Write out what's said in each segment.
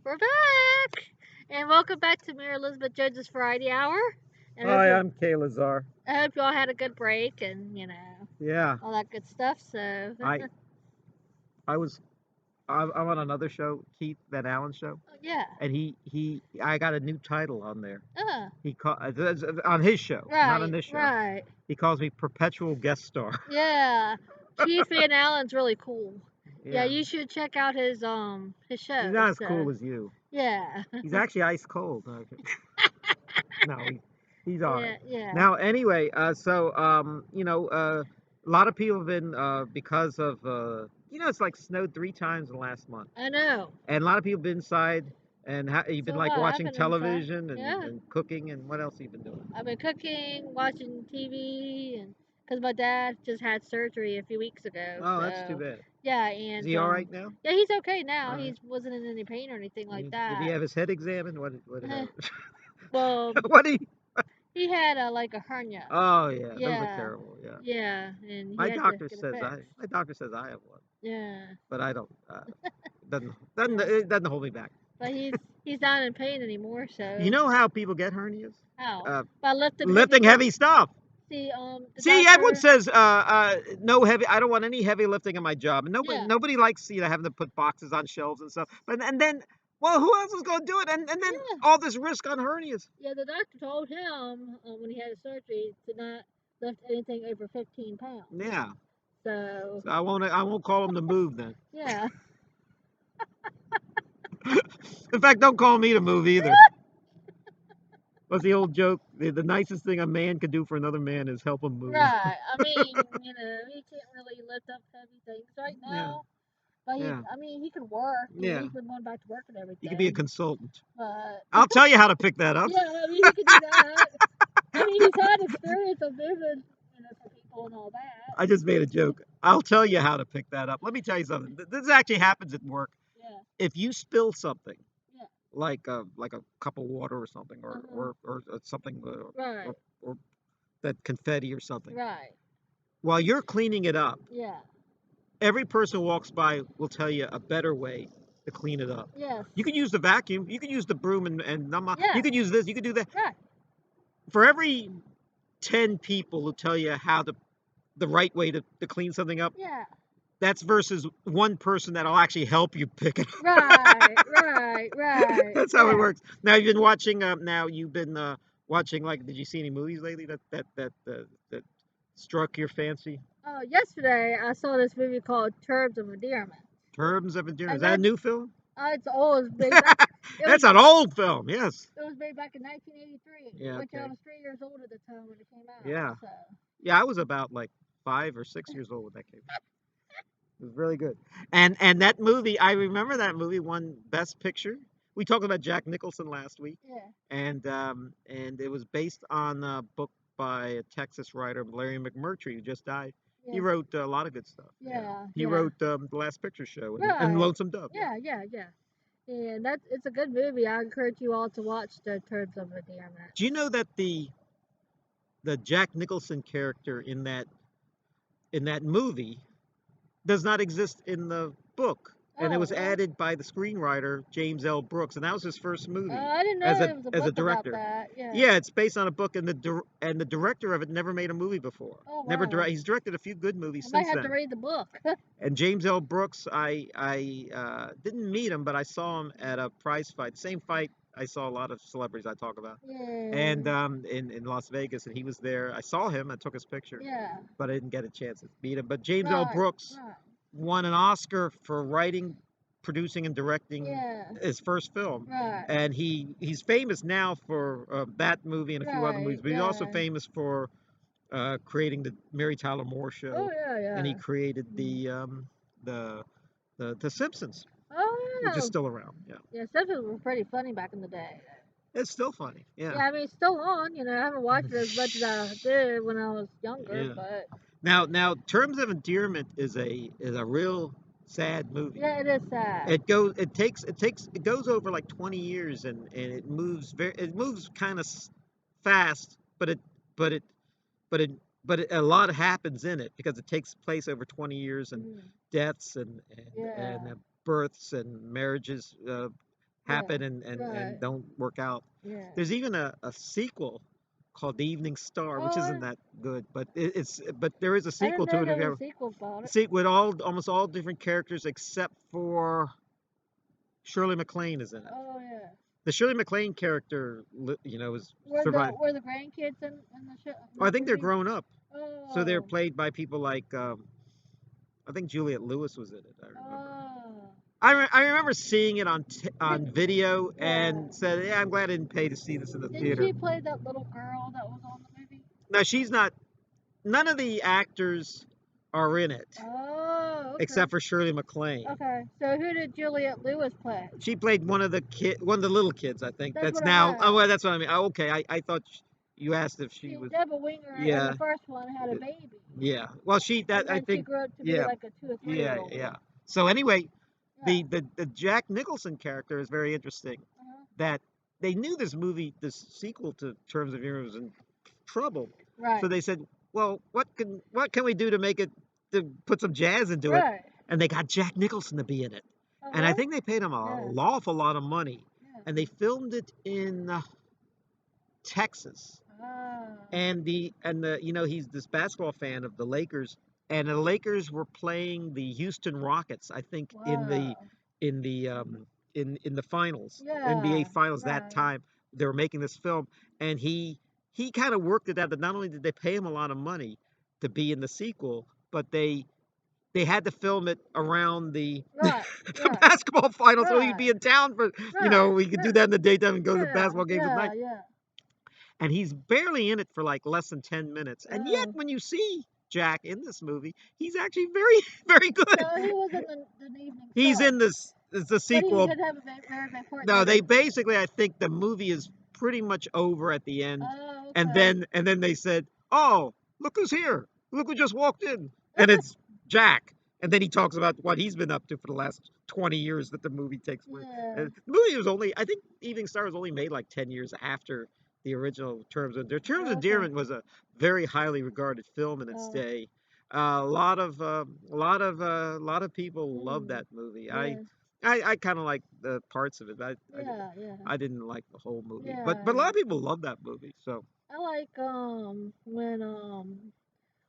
We're back! And welcome back to Mayor Elizabeth Jones's Variety Hour. And Hi, I'm Kaye Lazar. I hope you all had a good break and, Yeah, all that good stuff. So, I I was I'm on another show, Keith Van Allen show, yeah. and I got a new title on there. Uh, He called on his show, not on right, this show. right. He calls me perpetual guest star. Yeah. Keith Van Allen's really cool. Yeah, Yeah, you should check out his he's show. not as So, cool as you. yeah. He's actually ice cold. No, he's all right. Yeah, yeah. Now, anyway, a lot of people have been because of it's like snowed 3 times in the last month. I know. And a lot of people been inside, and you've been So like what? I've watching been inside. television Yeah. and cooking, and what else have you been doing? I've been cooking, watching TV, and because my dad just had surgery a few weeks ago, Oh, that's too so bad. yeah, Is and he all right now? yeah, he's okay now. All right. He wasn't in any pain or anything like Did he that. have his head examined? What did Eh, happen? well, What he? he had like a hernia. Oh yeah, those are Yeah, terrible. Yeah. yeah, and he My had to doctor get it says fixed. my doctor says I have one, Yeah, but I don't. yeah, It doesn't hold me back. but he's not in pain anymore. You So know how people get hernias? how? Uh, By lifting heavy Lifting heavy weights. stuff. See, the See, everyone doctor. says no heavy. I don't want any heavy lifting in my job, and Yeah, nobody likes having to put boxes on shelves and stuff. But and then, well, who else is going to do it? And then yeah. all this risk on hernias. Yeah, the doctor told him when he had his surgery to not lift anything over 15 pounds. Yeah, So, so I won't call him to move then. yeah. In fact, don't call me to move either. What's the old joke? The nicest thing a man could do for another man is help him move. Right. I mean, he can't really lift up heavy things right Yeah, now. But yeah, he could work. yeah. He's been going back to work and You could be a everything. consultant. But, I'll tell you how to pick that up. yeah, he could do that. He's had experience of moving, for people and all that. I just made a joke. I'll tell you how to pick that up. Let me tell you something. This actually happens at work. Yeah, If you spill something, yeah. like a cup of water or something, Uh-huh. or something, Right, or that confetti or something, right. while you're cleaning it up, Yeah, every person who walks by will tell you a better way to clean it up. yes. You can use the vacuum. You can use the broom Yeah, you could use this. You could do that. right. For every 10 people who tell you the right way to clean something up, Yeah. that's versus one person that'll actually help you pick it up. Right, right, right. That's how it Yeah. works. Now you've been watching. Now you've been watching. Like, did you see any movies lately that struck your fancy? Yesterday I saw this movie called Terms of Endearment, Terms of Endearment. Is and that a that's new film? it's old. It's made back. It was That's an old film. Yes. it was made back in 1983, Yeah. which I Okay. was 3 years old at the time when it came out. Yeah. So Yeah. I was about like 5 or 6 years old when that came out. It was really good. And that movie, I remember that movie won Best Picture. We talked about Jack Nicholson last week, yeah, and it was based on a book by a Texas writer, Larry McMurtry, who just died. He yeah, wrote a lot of good stuff. Yeah. yeah, He yeah. wrote The Last Picture Show and Right. Lonesome Dove. Yeah. Yeah, yeah, yeah. And it's a good movie. I encourage you all to watch the Terms of Endearment. Do you know that the Jack Nicholson character in that movie does not exist in the book, and it Oh, was really? added by the screenwriter James L. Brooks, and that was his first movie I didn't as know a there was a as a book about director. that. Yeah. Yeah, it's based on a book, and the director of it never made a movie before. Oh, Never wow. He's directed a few good movies I might since have to then. read the book. And James L. Brooks, I didn't meet him, but I saw him at a prize fight. Same fight I saw a lot of celebrities I talk about, and Yeah. in Las Vegas, and he was there. I saw him. I took his picture, Yeah. but I didn't get a chance to meet him. But James L. Right. Brooks Right. won an Oscar for writing, producing, and directing Yeah. his first film. Right. And he's famous now for that movie and a few other Right. movies, but he's also Yeah. famous for creating the Mary Tyler Moore Oh, Show, yeah, and he yeah. created Mm. the the Simpsons, Oh, which is yeah. still around. Yeah, Yeah, Simpsons were pretty funny back in the day. it's still funny. Yeah, Yeah, it's still on. I haven't watched it as much as I did when I was younger, yeah. but Now, Terms of Endearment is a real sad movie. yeah, it is sad. It goes over like 20 years, and it moves kind of fast, but it but it a lot happens in it because it takes place over 20 years, and Mm. deaths and Yeah. births and marriages, happen Yeah. and Right. don't work out. Yeah. There's even a sequel called The Evening Star, which Oh, isn't that good, but but there is a I didn't sequel to know it. If there you was ever a sequel about it. see with almost all different characters except for Shirley MacLaine is in it. Oh yeah. The Shirley MacLaine character, is survived. Were the grandkids in the show in Well, I that think they're movie? grown up, so they're Oh. played by people like I think Juliette Lewis was in it. I remember. Oh. I remember seeing it on Did, video right. and said, "Yeah, I'm glad I didn't pay to see this in the Didn't theater." she play that little girl that was on the movie? No, she's not. None of the actors are in it Oh, okay. except for Shirley MacLaine. Okay. So who did Juliette Lewis play? She played one of the little kids, I think. That's That's what I now. Oh, meant. well, that's what I mean. Oh, okay, I thought you asked if she See, was. Debra Winger in Yeah, the first one had a baby, yeah. Well, and I then she think. grew up to be Yeah, like a 2 or 3 year yeah, old. yeah. So anyway, Yeah. the Jack Nicholson character is very interesting. Uh-huh. That they knew this sequel to Terms of Endearment was in trouble, so Right. they said, well, what can we do to make it to put some jazz into it? Right. And they got Jack Nicholson to be in it, and I Uh-huh. think they paid him a Yeah. lawful lot of money, Yeah. and they filmed it in Texas. Ah. And he's this basketball fan of the Lakers, and the Lakers were playing the Houston Rockets, I think, Wow. in the in the finals, NBA Yeah. finals that Right. time. They were making this film, and he kind of worked it out that not only did they pay him a lot of money to be in the sequel, but they had to film it around the Right. the Right. basketball finals, so he'd Right. be in town for Right. we could do Yeah. that in the daytime and go to the Yeah. basketball games at Yeah. night. Yeah. And he's barely in it for like less than 10 minutes. And yet, Oh. when you see Jack in this movie, he's actually very, very So good. he was in the Evening He's Star, in this, it's the but he sequel. did have a very important No, they name. basically, I think the movie is pretty much over at the end. Oh, And okay. then they said, "Oh, look who's here. Look who just walked in." And it's Jack. And then he talks about what he's been up to for the last 20 years that the movie takes place. Yeah. And the movie was only, I think Evening Star was only made like 10 years after the original Terms of Endearment. Terms of Oh, okay. Endearment was a very highly regarded film in its Oh. day. A lot of people love Mm. that movie. Yeah. I kind of like the parts of it. Yeah. Yeah. I didn't like the whole movie, but a Yeah. lot of people love that movie. So I like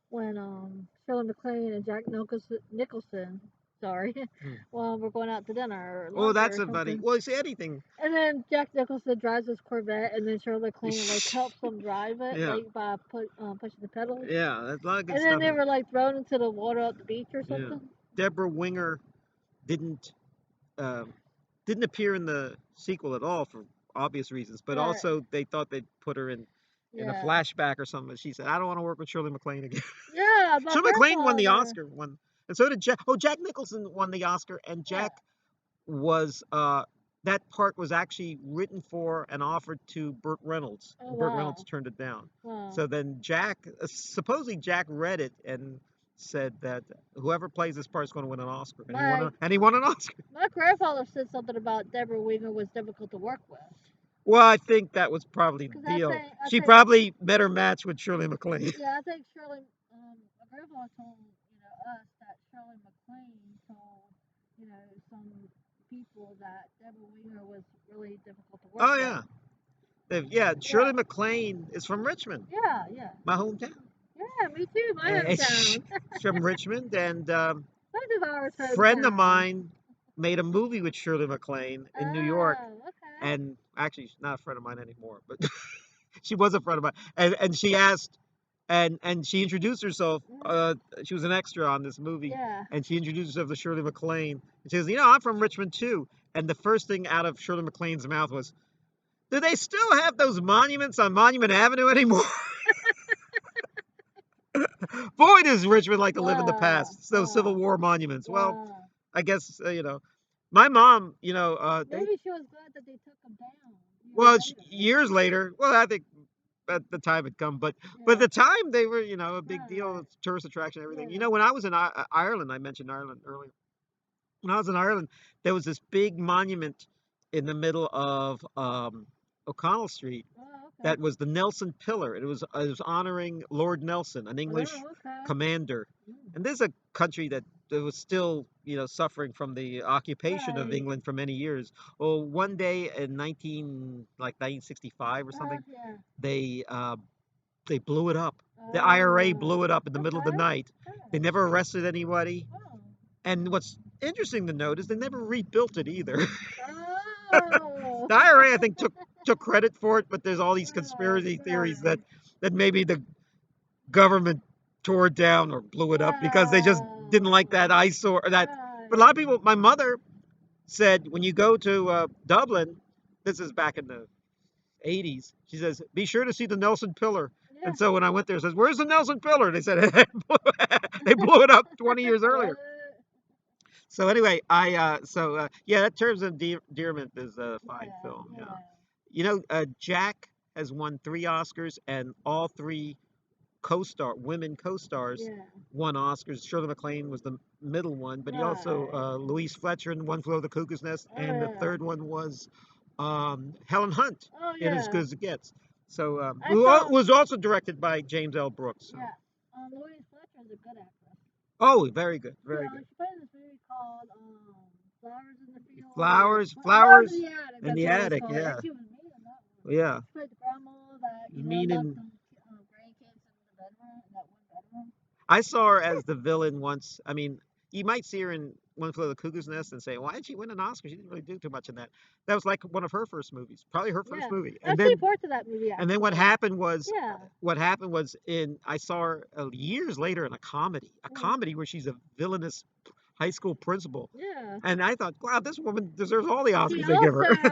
when Shirley MacLaine and Jack Nicholson, sorry, hmm. well we're going out to dinner or Oh, lunch that's or a funny. something, Well, see anything. and then Jack Nicholson drives his Corvette, and then Shirley MacLaine like helps him drive it, Yeah, like by pushing the pedals, yeah, there's a lot of good and then stuff they in it. were like thrown into the water at the beach or Yeah, something. Debra Winger didn't um, didn't appear in the sequel at all for obvious reasons, but Right. also they thought they'd put her in a Yeah. flashback or something. She said, "I don't want to work with Shirley MacLaine again." Yeah, my Shirley MacLaine won the grandfather. Oscar, and so did Jack. Oh, Jack Nicholson won the Oscar, and Yeah. Jack was that part was actually written for and offered to Burt Reynolds, Oh and Burt Reynolds wow. turned it down. Wow. So then supposedly Jack read it and said that whoever plays this part is going to win an Oscar, and My he won an Oscar. my grandfather said something about Debra Winger was difficult to work with. Well, I think that was probably the Cause deal. I She think probably met her match with Shirley MacLaine. yeah, I think Shirley, my grandpa told us that Shirley MacLaine told some people that Deborah Winger was really difficult to work Oh with. yeah, yeah. Yeah, Shirley MacLaine is from Richmond, yeah, yeah, my hometown. yeah. Me too. My And hometown. she's from Richmond, and Both of ours friend of hometowns. mine made a movie with Shirley MacLaine in New York, Oh, okay. and actually she's not a friend of mine anymore, but she was a friend of mine. And she asked, and she introduced herself. Mm, She was an extra on this movie, yeah. and she introduced herself to Shirley MacLaine. And she says, "I'm from Richmond too." And the first thing out of Shirley MacLaine's mouth was, "Do they still have those monuments on Monument Avenue anymore?" Boy, does Richmond like to live in the Wow. past. Those Civil Wow. War monuments. Well, Wow. I guess my mom, they Maybe she was glad that they took them down years well later. years later. Well, I think at the time had come, but at Yeah. the time they were a big deal, Right. it's tourist attraction, everything. Yeah. When I was in Ireland, I mentioned Ireland earlier. When I was in Ireland, there was this big monument in the middle of O'Connell Street Oh, okay. that was the Nelson Pillar. It was honoring Lord Nelson, an English Oh, okay. commander. Mm. And this is a country that that was still, suffering from the occupation of Right. England for many years. Well, one day in 1965 or something, Yeah. they blew it up. The IRA blew it up in the middle of the Okay. night. They Good. never arrested anybody. Oh. And what's interesting to note is they never rebuilt it either. Oh. The IRA, I think, took credit for it, but there's all these Right. conspiracy theories Right. that maybe the government tore it down or blew it up because they just didn't like that Oh. eyesore. But a Right. lot of people, my mother said, when you go to Dublin, this is back in the 80s, she says, be sure to see the Nelson Pillar. Yeah. And so when I went there, I says, where's the Nelson Pillar? They said, they blew it up 20 years earlier. What? So anyway, yeah, that Terms of Endearment is a fine Yeah. film. Yeah, Yeah. Jack has won 3 Oscars, and all 3 women co-stars Yeah. won Oscars. Shirley MacLaine was the middle one, but he also Right. Louise Fletcher in One Flew Over the Cuckoo's Nest, Oh and the yeah. third one was Helen Hunt Oh in As yeah. Good as It Gets. So I saw. was also directed by James L. Brooks. So. Yeah. Louise Fletcher is a good actress. Oh, very good, She very good. she played in this movie called Flowers in the Field or Flowers in Flowers the Attic. in That's the what it was attic. called. And Yeah, she was mean in that one. yeah. She played the grandma that locked Meaning, them grandkids in the bedroom, in that one bedroom. I saw her as the villain once. I mean, you might see her in One Flew Over the Cuckoo's Nest and say, "Why did she win an Oscar? She didn't really do too much in that." That was like one of her first movies, probably her first Yeah, movie. I've seen parts of that movie And then what actually. happened was, Yeah. in I saw her years later in a comedy where she's a villainous high school principal, Yeah. and I thought, wow, this woman deserves all the She Oscars they give her. also,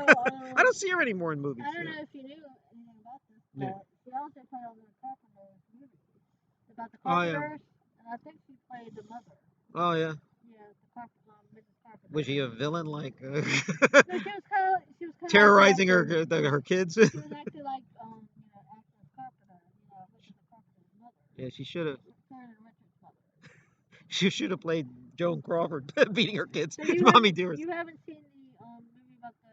I don't see her anymore in movies. I don't Yeah. know if you knew anything about this, Yeah. but she also played on the Carpenters movie about the Oh yeah. Carpenters, and I think she played the mother. Oh yeah. Yeah, Mrs. Carpenter. Was she a villain like No, she was kind of like terrorizing her kids? she was actually like actress Carpenter, Richard the Carpenter's mother, Yeah, she should have. Victoria Richard's mother. She should have played Joan Crawford beating her kids. So Mommy dearest. you haven't seen the movie about the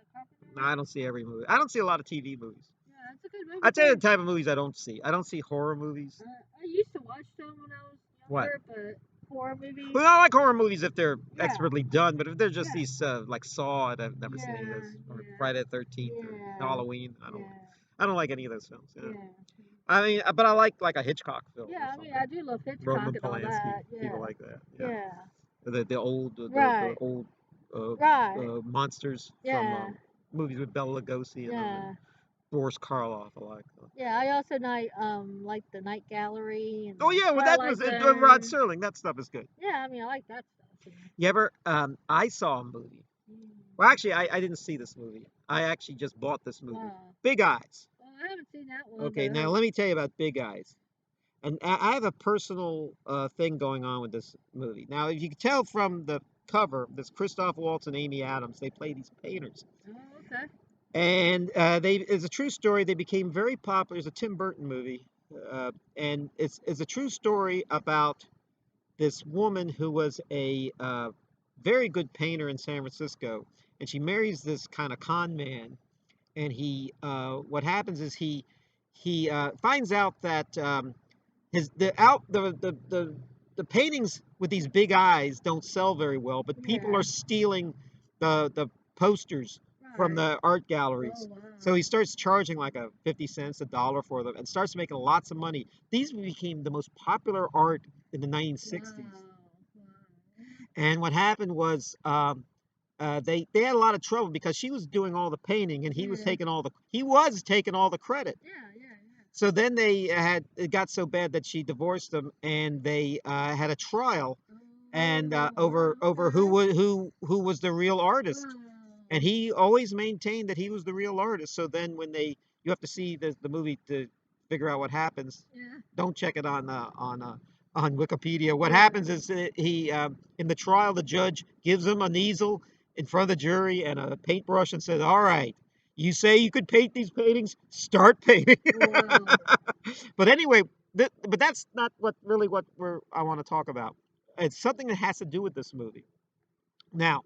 No, Carpenters? I don't see every movie. I don't see a lot of TV movies. Yeah, it's a good movie I tell you the too. type of movies I don't see. I don't see horror movies. I used to watch them when I was What? younger, but horror movies. Well, I like horror movies if they're Yeah. expertly done, but if they're just Yeah. these like Saw, I've never seen any of those, or Yeah. Friday the 13th, or Yeah. Halloween. Yeah. I don't like any of those films. Yeah. Yeah. I mean, but I like a Hitchcock film or Yeah, I mean, something. I do love Hitchcock Roman and all Polanski, that. Yeah. people like that. Yeah. Yeah. The Right. old Right. monsters from Yeah. movies with Bela Lugosi in them, and Yeah. Boris Karloff. I like. Yeah. I also like the Night Gallery and Oh the yeah, well that Twilight was Rod Zone. Serling. That stuff is good. Yeah, I mean, I like that stuff. You ever? I saw a movie. Well, actually, I didn't see this movie. I actually just bought this movie. Wow. Big Eyes. Well, I haven't seen that one. Okay, But now let me tell you about Big Eyes. And I have a personal thing going on with this movie. Now, if you can tell from the cover, this Christoph Waltz and Amy Adams. They play these painters. Oh, okay. And it's a true story. They became very popular. It's a Tim Burton movie, and it's a true story about this woman who was a very good painter in San Francisco, and she marries this kind of con man, and what happens is he finds out that his the out the paintings with these big eyes don't sell very well, but people Yeah. are stealing the posters from Right. the art galleries. Oh, wow. So he starts charging like 50 cents, $1 for them, and starts making lots of money. These became the most popular art in the 1960s. Wow. And what happened was they had a lot of trouble because she was doing all the painting and he was Yeah. taking all the credit. Yeah. Yeah. So then it got so bad that she divorced him, and they had a trial, and over who was the real artist. Wow. And he always maintained that he was the real artist. So then you have to see the movie to figure out what happens. Yeah. Don't check it on Wikipedia. What happens is he in the trial, the judge gives him an easel in front of the jury and a paintbrush and says, "All right, you say you could paint these paintings, start painting." Wow. But anyway, but that's not what I want to talk about. It's something that has to do with this movie. Now,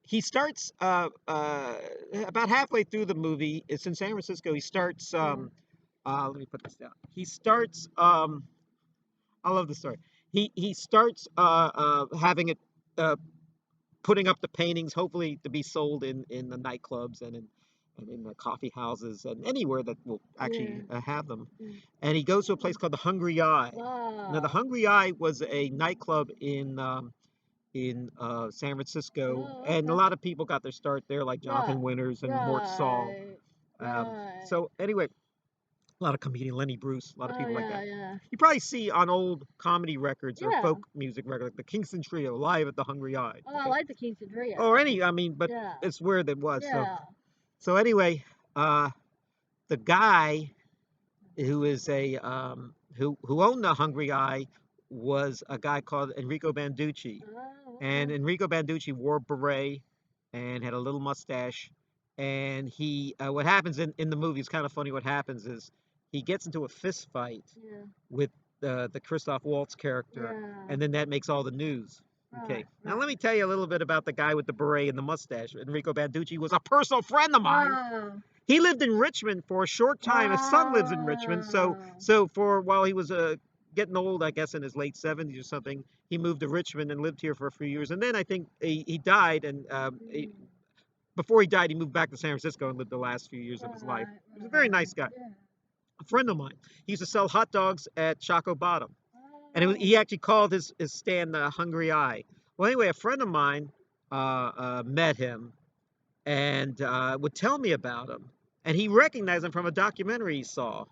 he starts about halfway through the movie. It's in San Francisco. He starts. Let me put this down. He starts. I love the story. he starts having it uh, putting up the paintings, hopefully to be sold in the nightclubs and in the coffee houses and anywhere that will actually have them. And he goes to a place called the Hungry Eye. Now, the Wow. Hungry Eye was a nightclub in San Francisco, Oh, and a okay. lot of people got their start there, like Right. Jonathan Winters and Mort Saul. Right. Right. So anyway, a lot of comedian Lenny Bruce, a lot of Oh people like yeah, that. yeah. You probably see on old comedy records or Yeah. folk music records, like the Kingston Trio live at the Hungry Eye. Oh, I Okay, like the Kingston Trio. or any, I mean, but Yeah. it's where that was. So Yeah. so anyway, uh, the guy who is a who owned the Hungry Eye was a guy called Enrico Banducci. Oh, And okay. Enrico Banducci wore a beret and had a little mustache. And he, what happens in the movie is kind of funny. What happens is he gets into a fist fight Yeah. with the Christoph Waltz character, Yeah. and then that makes all the news. Right. Okay, now let Right. me tell you a little bit about the guy with the beret and the mustache. Enrico Banducci was a personal friend of mine. Wow. He lived in Richmond for a short time. His son lives in Richmond, so Wow. for while he was getting old, I guess in his late 70s or something, he moved to Richmond and lived here for a few years. And then I think he died, and Mm. before he died, he moved back to San Francisco and lived the last few years of his life. Right. He was a very Right. nice guy, Yeah. a friend of mine. He used to sell hot dogs at Choco Bottom, and Oh. he actually called his stand the Hungry Eye. Well, anyway, a friend of mine met him and would tell me about him, and he recognized him from a documentary he saw.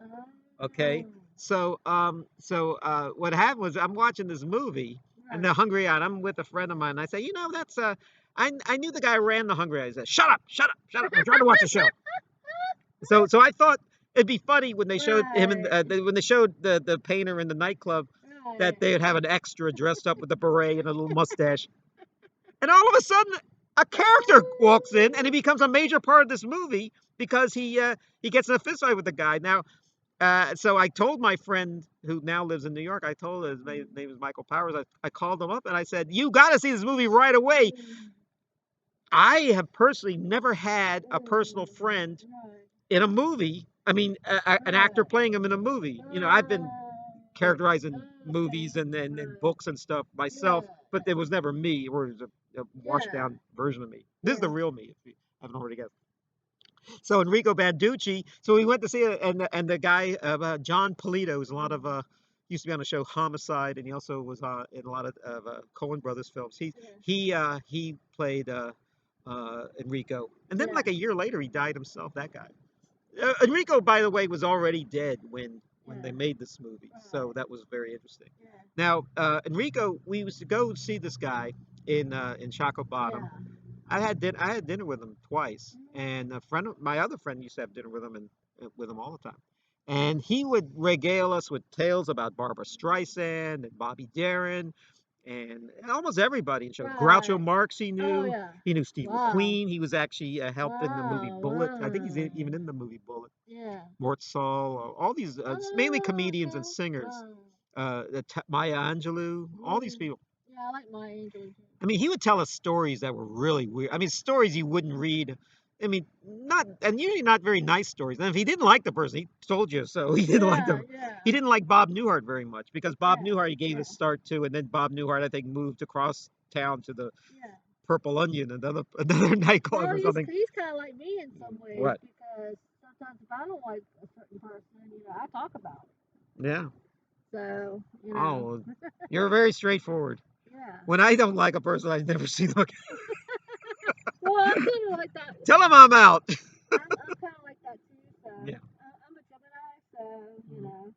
Okay, Oh. what happened was I'm watching this movie and Right. the Hungry Eye. And I'm with a friend of mine. And I say, that's I knew the guy who ran the Hungry Eye. He said, shut up, shut up, shut up. I'm trying to watch the show. So I thought it'd be funny when they showed him in, Right. when they showed the painter in the nightclub that Right. they would have an extra dressed up with a beret and a little mustache. And all of a sudden, a character walks in and he becomes a major part of this movie because he gets in a fist fight with the guy. Now, so I told my friend who now lives in New York, I told him his name is Michael Powers. I called him up and I said, you got to see this movie right away. Mm. I have personally never had a personal Mm. friend Right. in a movie. I mean, an actor Right. playing him in a movie. I've been characterizing Okay. movies and Right. books and stuff Yeah. myself, but it was never me. It was a washed Yeah. down version of me. This is the Yeah. real me, if you haven't already guessed. So Enrico Banducci. So we went to see it, and the guy John Polito, who's a lot of used to be on the show Homicide, and he also was in a lot of Coen Brothers films. Yeah. He played Enrico, and then Yeah. like a year later he died himself. That guy. Enrico, by the way, was already dead when Yeah. they made this movie, so Right. that was very interesting. Yeah. Now, Enrico, we used to go see this guy in Chaco Bottom. Yeah. I had dinner with him twice, Mm. and my other friend used to have dinner with him and with him all the time. And he would regale us with tales about Barbara Streisand and Bobby Darin and almost everybody in show. Groucho Right. Marx Oh yeah. he knew Steve Wow. McQueen. He was actually helped in the movie Wow. Bullet. I think he's Wow. even in the movie Bullet. Yeah. Mort Saul, all these mainly Oh, comedians and okay. singers. Wow. Maya Angelou, all these Mm. people. Yeah, I like my angels. I mean, he would tell us stories that were really weird. I mean, stories you wouldn't read. I mean, not and usually not very nice stories. And if he didn't like the person, he told you so. He didn't like Yeah. them. Yeah. He didn't like Bob Newhart very much because Bob Yeah. Newhart he gave Yeah. his start to, and then Bob Newhart I think moved across town to the Yeah. Purple Onion, another nightclub Well, or something. he's kind of like me in some ways What? because sometimes if I don't like a certain person, I talk about it. Yeah. So, Oh, you're very straightforward. yeah. When I don't like a person, I never see them again. Well, I'm kind of like that. Tell him I'm out. I'm kind of like that too. So Yeah. I'm a Gemini, so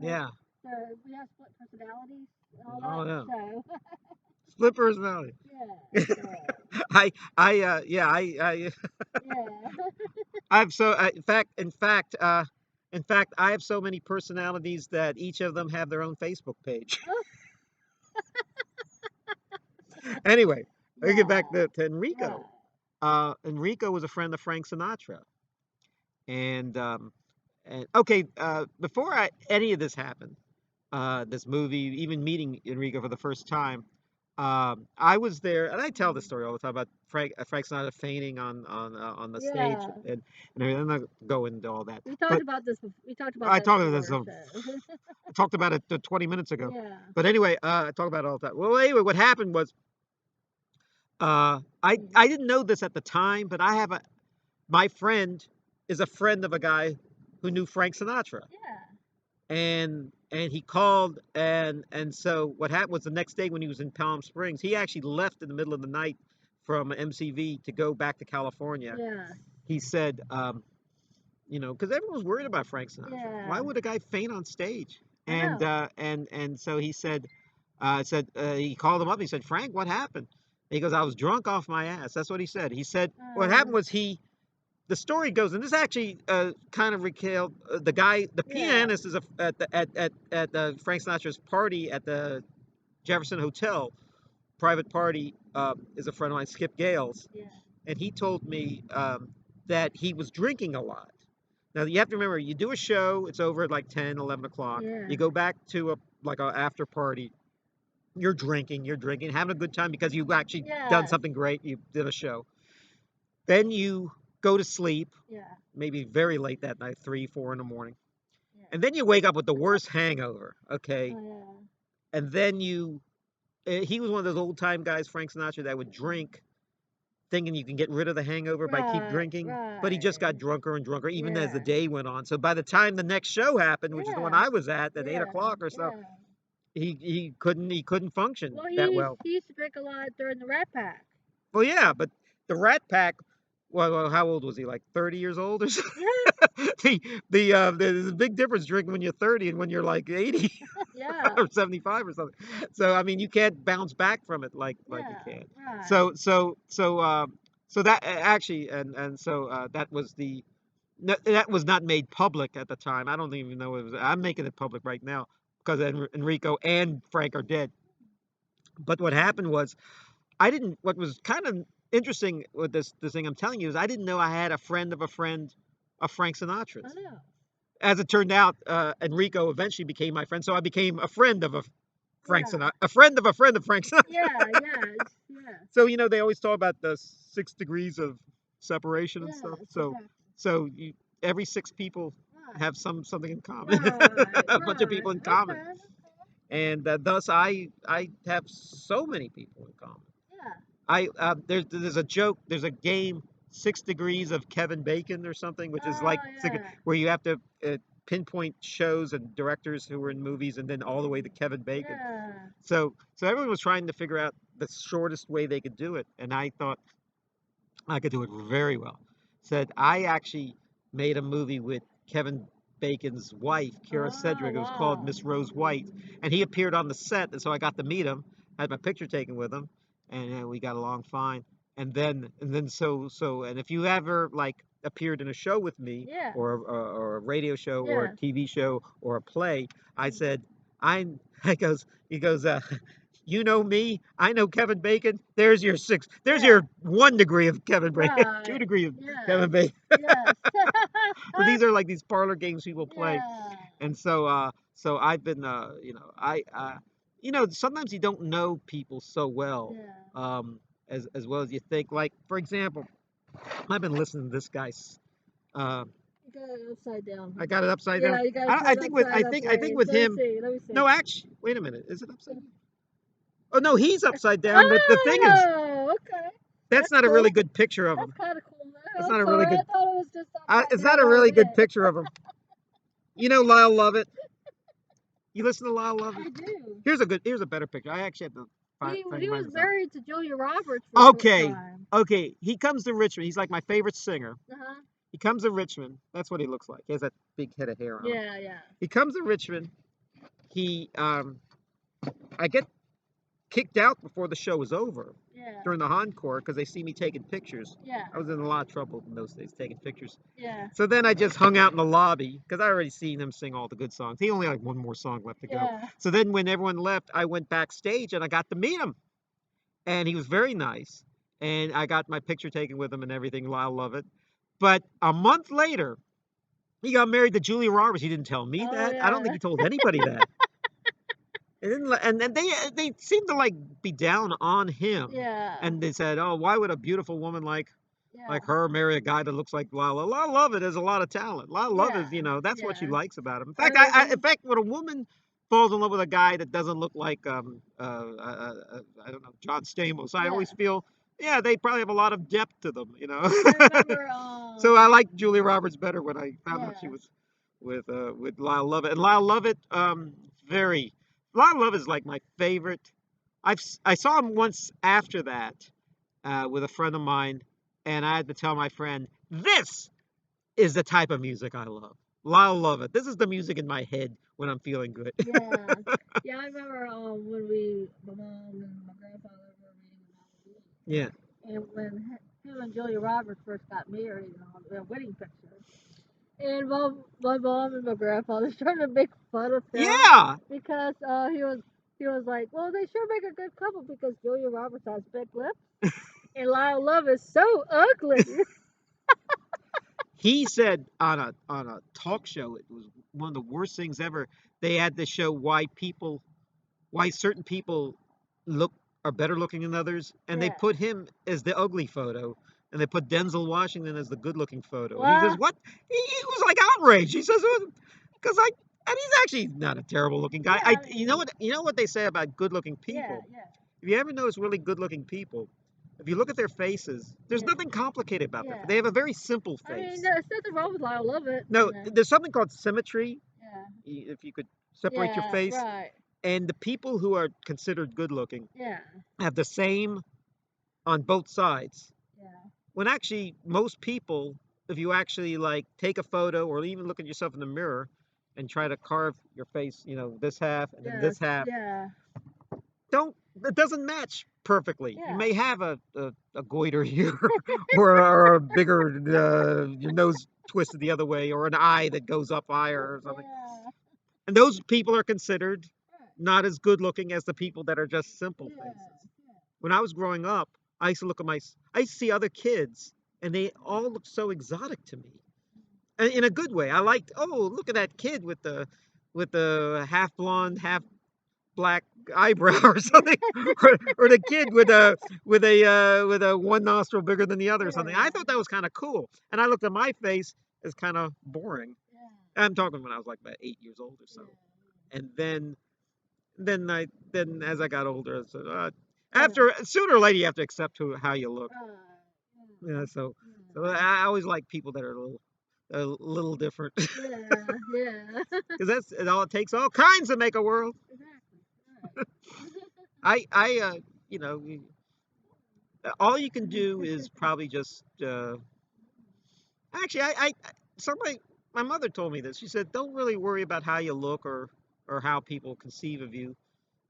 Yeah. so we have split personalities and all Oh that. yeah. So Split personality. yeah, so I yeah, I've so in fact I have so many personalities that each of them have their own Facebook page. Anyway, let me get back right, to right, Enrico. Enrico was a friend of Frank Sinatra, and okay, before any of this happened, this movie, even meeting Enrico for the first time, I was there, and I tell this story all the time about Frank Sinatra fainting on the stage, Yeah. and I'm not go into all that. We talked But about this. We talked about I that talked about before. this. So. I talked about it 20 minutes ago. Yeah. But anyway, I talk about it all the time. Well, anyway, what happened was, I didn't know this at the time, but I have my friend is a friend of a guy who knew Frank Sinatra, Yeah. and he called, and so what happened was the next day when he was in Palm Springs, he actually left in the middle of the night from MCV to go back to California. Yeah. He said, because everyone was worried about Frank Sinatra. Why Yeah. would a guy faint on stage? I And know. and so he said he called him up. He said, Frank, what happened? He goes, I was drunk off my ass. That's what he said. He said what happened was the story goes, and this actually kind of recaled the guy, the Yeah. pianist is at the Frank Sinatra's party at the Jefferson Hotel, private party, is a friend of mine, Skip Gales, Yeah. and he told me that he was drinking a lot. Now you have to remember, you do a show, it's over at like 10, 11 o'clock. Yeah. You go back to a after party. You're drinking, having a good time because you've actually done Yes. something great. You did a show. Then you go to sleep, Yeah. maybe very late that night, 3, 4 in the morning. Yeah. And then you wake up with the worst hangover, okay? Oh yeah. And then he was one of those old time guys, Frank Sinatra, that would drink thinking you can get rid of the hangover by keep Right. drinking, but he just Right. got drunker and drunker even as the Yeah. day went on. So by the time the next show happened, which is the one Yeah. I was at Yeah. 8 o'clock or so, Yeah. he couldn't function Well, that well. he used to drink a lot during the Rat Pack. Well, yeah, but the Rat Pack. Well, how old was he? Like 30 years old or something? Yeah. There's a big difference drinking when you're 30 and when you're like 80 Yeah. or 75 or something. So I mean, you can't bounce back from it like you Yeah. can. Right. So that actually, and so that was that was not made public at the time. I don't even know it was. I'm making it public right now because Enrico and Frank are dead. But what happened was, I didn't. What was kind of interesting with this thing I'm telling you is I didn't know I had a friend of a friend of Frank I Sinatra's. know. As it turned out, Enrico eventually became my friend, so I became a friend of Frank Yeah. Sinatra, a friend of Frank Sinatra. Yeah. Yes. Yes. So they always talk about the 6 degrees of separation and stuff. Yes. So Exactly. so every 6 people Right. have something in common, Right. a bunch of Right. people in Okay. common, and thus I have so many people in common. Yeah. There's a joke. There's a game, 6 degrees of Kevin Bacon or something, which is like Oh yeah. where you have to pinpoint shows and directors who were in movies, and then all the way to Kevin Bacon. Yeah. So everyone was trying to figure out the shortest way they could do it, and I thought I could do it very well. Said I actually made a movie with Kevin Bacon's wife, Kira Oh Sedgwick. It was called wow. Miss Rose White, and he appeared on the set, and so I got to meet him, had my picture taken with him, and we got along fine. And if you ever like appeared in a show with me, Yeah. or a radio show, or a Yeah. TV show, or a play, I said I. He goes, you know me, I know Kevin Bacon. There's your six. There's Yeah. your 1 degree of Kevin Bacon, two Right. degree of Yes. Kevin Bacon. Yes. So these are like these parlor games people play, Yeah. and so I've been, sometimes you don't know people so well, Yeah. um, as well as you think. Like for example, I've been listening to this guy's. Uh, You got it upside down. I got it upside down. Yeah, you gotta I turn think with upside up I think ways. with Let me him. see. Let me see. No, actually, wait a minute. Is it upside down? Oh no, he's upside down. But the thing is, Oh, okay. that's That's not a really cool. good picture of That's him. kind of cool. That's I'm not a really sorry. I good. thought it was just upside It's not down a all really the good way. picture of him. You know Lyle Lovett. You listen to Lyle Lovett. I do. Here's a better picture. I actually had to He find was this out. married to Julia Roberts for a short Okay, time. okay. He comes to Richmond. He's like my favorite singer. Uh-huh. He comes to Richmond. That's what he looks like. He has that big head of hair on him. Yeah, yeah. He comes to Richmond. He I get kicked out before the show was over Yeah. during the encore because they see me taking pictures. Yeah. I was in a lot of trouble in those days taking pictures. Yeah. So then I just hung out in the lobby because I already seen him sing all the good songs. He only had like one more song left to go. Yeah. So then when everyone left, I went backstage and I got to meet him. And he was very nice. And I got my picture taken with him and everything. Lyle Lovett. But a month later, he got married to Julia Roberts. He didn't tell me Oh that. I don't yeah. think he told anybody that. And then they seemed to like be down on him, Yeah. and they said, "Oh, why would a beautiful woman Yeah. like her marry a guy that looks like Lyle? Lyle Lovett has a lot of talent. Lyle Lovett, Yeah. that's what she Yeah. likes about him. In I fact, remember. in fact, when a woman falls in love with a guy that doesn't look like I don't know, John Stamos, I Yeah. always feel, yeah, they probably have a lot of depth to them, I remember. So I liked Julia Roberts better when I found out she Yeah. was with Lyle Lovett. And Lyle Lovett, very Lyle Lovett is like my favorite. I saw him once after that with a friend of mine, and I had to tell my friend, "This is the type of music I love. Lyle Lovett. This is the music in my head when I'm feeling good." Yeah. Yeah, I remember when my mom and my grandfather were reading about the Yeah. and when him and Julia Roberts first got married and all their wedding pictures. And my mom and my grandfather started to make fun of him Yeah. because he was like, well, they sure make a good couple because Julia Roberts has big lips and Lyle Love is so ugly. He said on a talk show, it was one of the worst things ever. They had to show why certain people look are better looking than others, and they Yeah. put him as the ugly photo, and they put Denzel Washington as the good looking photo. And he says, Well, "What?" He was like outraged. He says, "Because and he's actually not a terrible looking guy. yeah, I mean, You know what they say about good looking yeah, people. yeah, If you ever notice really good looking people, if you look at their faces, there's yeah, nothing complicated about them. yeah. They have a very simple I mean, face. there's nothing wrong with Lyle Lovett, No, there's something called symmetry. Yeah, If you could separate your yeah, face, right, and the people who are considered good looking yeah, have the same on both sides. yeah, When actually most people, if you actually like take a photo or even look at yourself in the mirror and try to carve your face, this half and then yes, this half, yeah, don't it doesn't match perfectly. You yeah, may have a goiter here or a bigger your nose twisted the other way or an eye that goes up higher or something. yeah, And those people are considered right, not as good looking as the people that are just simple yeah, faces. When I was growing up, I used to look at I used to see other kids, and they all looked so exotic to me, and in a good way. I liked, oh, look at that kid with the half blonde, half black eyebrow or something, or the kid with a one nostril bigger than the other or something. I yeah, thought that was kind of cool, and I looked at my face as kind of boring. yeah, I'm talking when I was like about 8 years old or so, and then as I got older, so, yeah, after sooner or later you have to accept how you look. right, Yeah, so yeah, I always like people that are a little different, yeah, yeah, because that's it takes all kinds to make a world. exactly, right, I you know all you can do is probably just actually I somebody my mother told me this. She said don't really worry about how you look or how people conceive of you,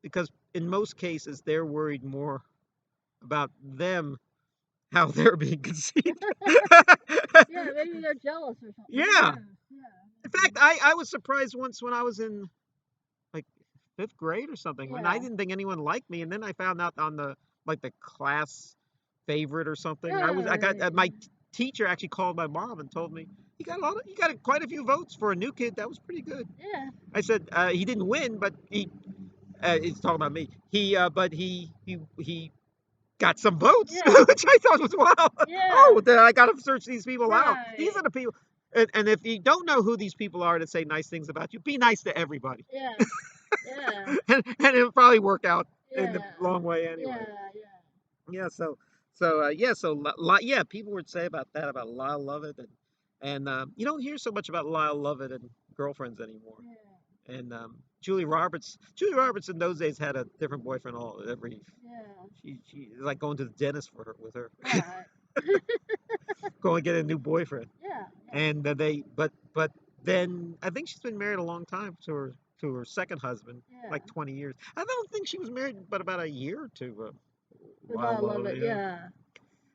because in most cases they're worried more about them, how they're being conceived. yeah, maybe they're jealous or something. Who Yeah. knows? Yeah, In fact, I was surprised once when I was in like fifth grade or something, when I yeah, didn't think anyone liked me, and then I found out on the class favorite or something. I got right, my teacher actually called my mom and told me you got quite a few votes for a new kid. That was pretty good. yeah, I said he didn't win, but he's talking about me. But he got some votes, yeah, which I thought was wow. yeah, Oh, then I got to search these people out. These right, are the people. And if you don't know who these people are that say nice things about you, be nice to everybody, yeah, yeah, and it'll probably work out in the yeah, long way anyway. yeah, yeah. Yeah. Yeah. People would say about that about Lyle Lovett, and you don't hear so much about Lyle Lovett and girlfriends anymore. Yeah, And Julie Roberts in those days had a different boyfriend all every. yeah, She like going to the dentist with her, right. going to get a new boyfriend. Yeah, yeah, And but then I think she's been married a long time to her second husband, yeah. like 20 years. I don't think she was married but about a year or two. But While I love it. yeah. Yeah,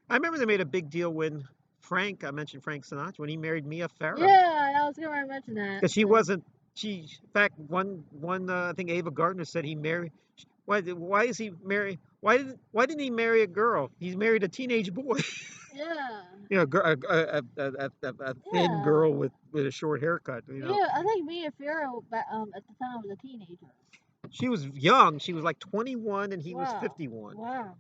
I remember they made a big deal when I mentioned Frank Sinatra when he married Mia Farrow, yeah. I was gonna mention that. because she So, wasn't she. In fact, one I think Ava Gardner said he married. Why is he marry? Why didn't he marry a girl? He's married a teenage boy. yeah, A thin yeah, girl with a short haircut. yeah. I think Mia Farrow at the time was a teenager. She was young. She was like 21 and he was Wow. 51. Wow.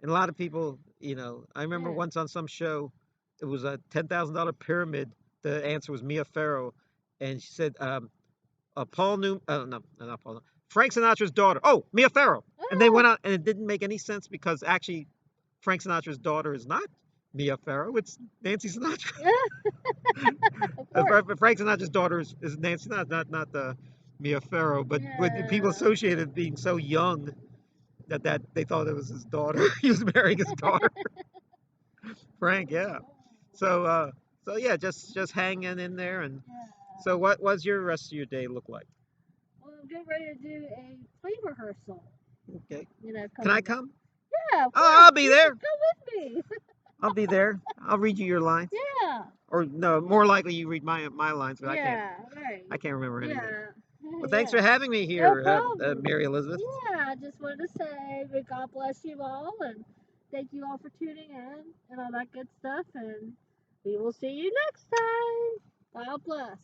And a lot of people, I remember Yeah. once on some show, it was a $10,000 pyramid. The answer was Mia Farrow, and she said, Paul Newman, no, not Paul, Frank Sinatra's daughter. Oh, Mia Farrow. And they went Ah, out, and it didn't make any sense because actually, Frank Sinatra's daughter is not Mia Farrow. It's Nancy Sinatra. yeah, of course. Frank Sinatra's daughter is Nancy Sinatra, not the Mia Farrow. But people Yeah. associated being so young that they thought it was his daughter. He was marrying his daughter. Frank, yeah. So yeah, just hanging in there. And Yeah. so what was your rest of your day look like? Well, I'm getting ready to do a play rehearsal. Okay. Can I Coming up. come? Yeah, of Oh, course. I'll be You there. should come with me. I'll be there. I'll read you your lines. Yeah. Or no, more likely you read my lines, but Yeah. Right. I can't remember anything. Yeah. Well, thanks Yeah. for having me No here, problem. Mary Elizabeth. Yeah, I just wanted to say, may God bless you all, and thank you all for tuning in and all that good stuff. And we will see you next time. God bless.